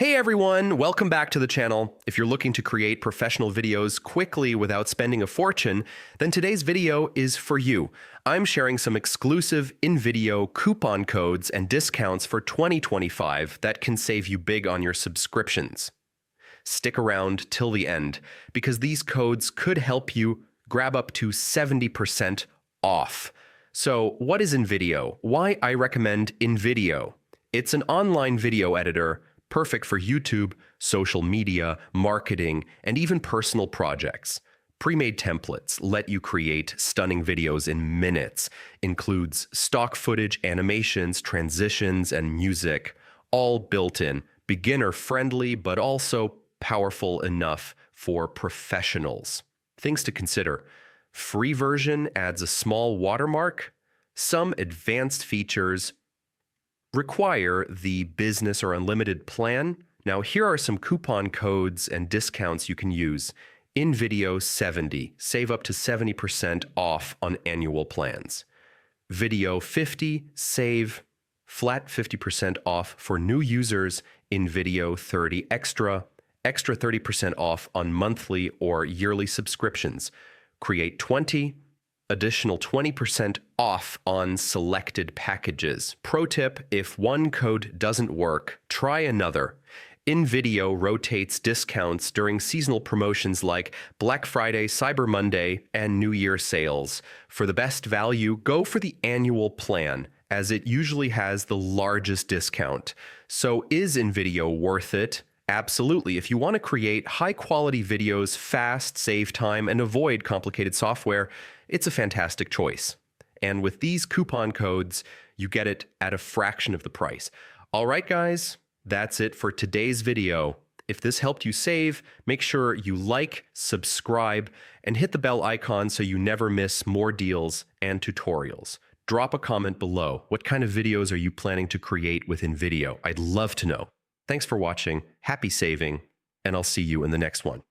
Hey everyone, welcome back to the channel. If you're looking to create professional videos quickly without spending a fortune, then today's video is for you. I'm sharing some exclusive Invideo coupon codes and discounts for 2025 that can save you big on your subscriptions. Stick around till the end, because these codes could help you grab up to 70% off. So what is Invideo? Why I recommend Invideo? It's an online video editor perfect for YouTube, social media, marketing, and even personal projects. Pre-made templates let you create stunning videos in minutes, includes stock footage, animations, transitions, and music, all built in, beginner-friendly, but also powerful enough for professionals. Things to consider. Free version adds a small watermark. Some advanced features require the business or unlimited plan. Now, here are some coupon codes and discounts you can use. Invideo 70, save up to 70% off on annual plans. Video 50, save flat 50% off for new users. Invideo 30 extra 30% off on monthly or yearly subscriptions. Create 20, additional 20% off on selected packages. Pro tip, if one code doesn't work, try another. Invideo rotates discounts during seasonal promotions like Black Friday, Cyber Monday, and New Year sales. For the best value, go for the annual plan, as it usually has the largest discount. So is Invideo worth it? Absolutely. If you want to create high-quality videos fast, save time, and avoid complicated software, it's a fantastic choice. And with these coupon codes, you get it at a fraction of the price. All right, guys, that's it for today's video. If this helped you save, make sure you like, subscribe, and hit the bell icon so you never miss more deals and tutorials. Drop a comment below. What kind of videos are you planning to create with Invideo? I'd love to know. Thanks for watching, happy saving, and I'll see you in the next one.